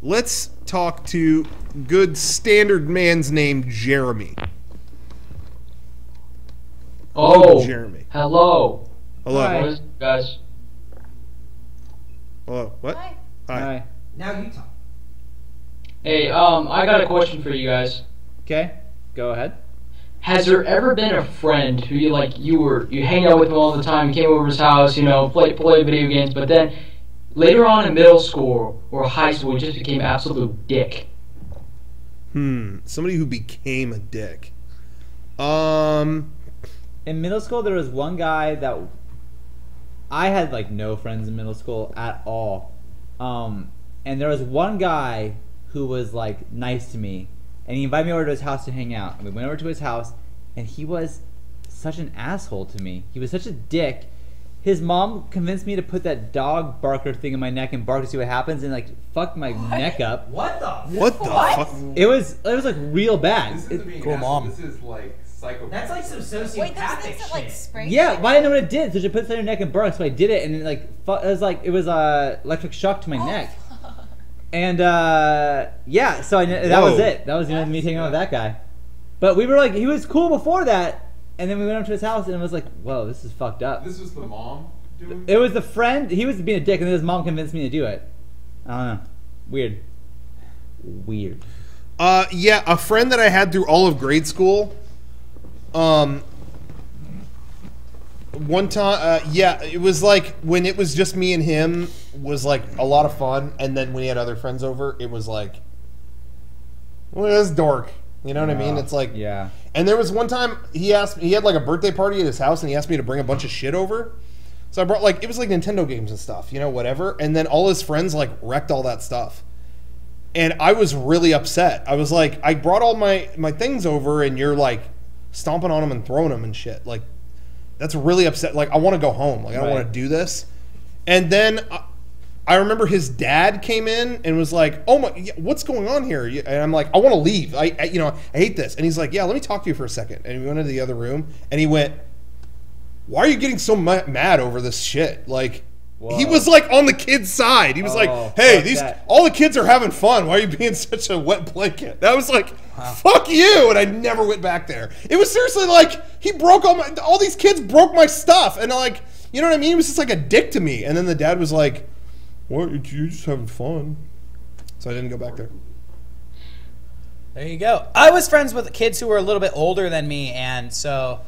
let's talk to good standard man's name, Jeremy. Oh, Jeremy. Hello. Hello. Hi. What is it, guys? Hello. What? Hi. Hi. Now you talk. Hey, I got a question for you guys. Okay, go ahead. Has there ever been a friend who you hang out with him all the time, you came over his house, play video games, but then later on in middle school or high school, you just became absolute dick? Somebody who became a dick. In middle school, there was one guy that I had like no friends in middle school at all. And there was one guy who was like nice to me, and he invited me over to his house to hang out. And we went over to his house, and he was such an asshole to me. He was such a dick. His mom convinced me to put that dog barker thing in my neck and bark to see what happens, and like fuck my neck up. What the? What the fuck? It was like real bad. This isn't being Cool asshole, mom. This is like psychopath. That's like some sociopathic Wait, those things that like shit. spray. Yeah, but I didn't know what it did. So she put it in her neck and barked. So I did it, and it it was electric shock to my neck. And yeah, so that was it. That was the end of me taking on with that guy. But we were like, he was cool before that, and then we went up to his house, and it was like, whoa, this is fucked up. This was the mom doing It was the friend. He was being a dick, and then his mom convinced me to do it. I don't know. Weird. Yeah, a friend that I had through all of grade school. One time, yeah, it was like when it was just me and him was like a lot of fun, and then when he had other friends over, it was like, well, this dork. You know what I mean? It's like, yeah. And there was one time he had like a birthday party at his house, and he asked me to bring a bunch of shit over. So I brought it was like Nintendo games and stuff, whatever. And then all his friends like wrecked all that stuff. And I was really upset. I was like, I brought all my things over, and you're like stomping on them and throwing them and shit. Like, that's really upset. Like, I want to go home. Like, I don't want to do this. And then I remember his dad came in and was like, "Oh my, what's going on here?" And I'm like, "I want to leave. I hate this." And he's like, "Yeah, let me talk to you for a second." And we went into the other room, and he went, "Why are you getting so mad over this shit?" Like, Whoa. He was like on the kid's side. He was like, "Hey, all the kids are having fun. Why are you being such a wet blanket?" And I was like, "Fuck you!" And I never went back there. It was seriously like he broke all these kids broke my stuff, and like, you know what I mean? He was just like a dick to me. And then the dad was like, "What? You're just having fun." So I didn't go back there. There you go. I was friends with kids who were a little bit older than me, and so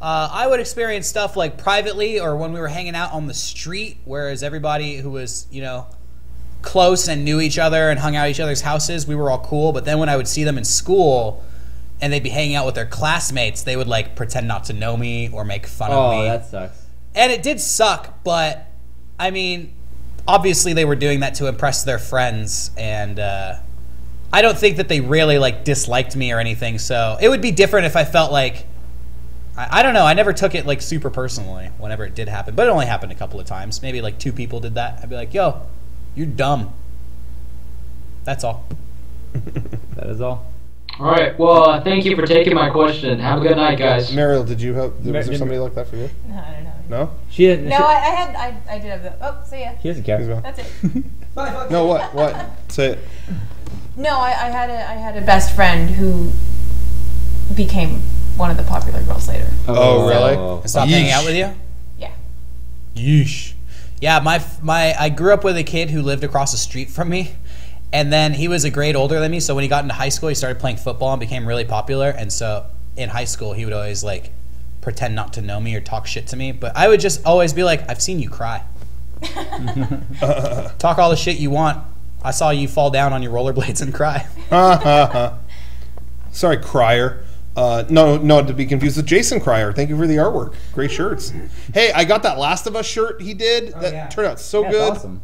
I would experience stuff like privately or when we were hanging out on the street, whereas everybody who was, close and knew each other and hung out at each other's houses, we were all cool. But then when I would see them in school and they'd be hanging out with their classmates, they would like pretend not to know me or make fun of me. Oh, that sucks. And it did suck, but I mean, obviously they were doing that to impress their friends, and I don't think that they really like disliked me or anything. So it would be different if I felt like, I don't know, I never took it like super personally whenever it did happen, but it only happened a couple of times. Maybe like 2 people did that. I'd be like, "Yo, you're dumb." That's all. That is all. All right. Well, thank you for taking my question. Have a good night, guys. Mariel, did you have? Was there somebody like that for you? No, I don't know. No. She didn't. No, I did have the. Oh, see ya. She doesn't care. That's it. No, what? Say it. No, I had a best friend who became one of the popular girls later. Oh, really? Stop hanging out with you? Yeah. Yeesh. Yeah, I grew up with a kid who lived across the street from me, and then he was a grade older than me, so when he got into high school, he started playing football and became really popular, and so in high school, he would always, like, pretend not to know me or talk shit to me, but I would just always be like, "I've seen you cry. Talk all the shit you want. I saw you fall down on your rollerblades and cry." Sorry, Crier. No, to be confused with Jason Crier. Thank you for the artwork. Great shirts. Hey, I got that Last of Us shirt he did. That turned out so good. Awesome.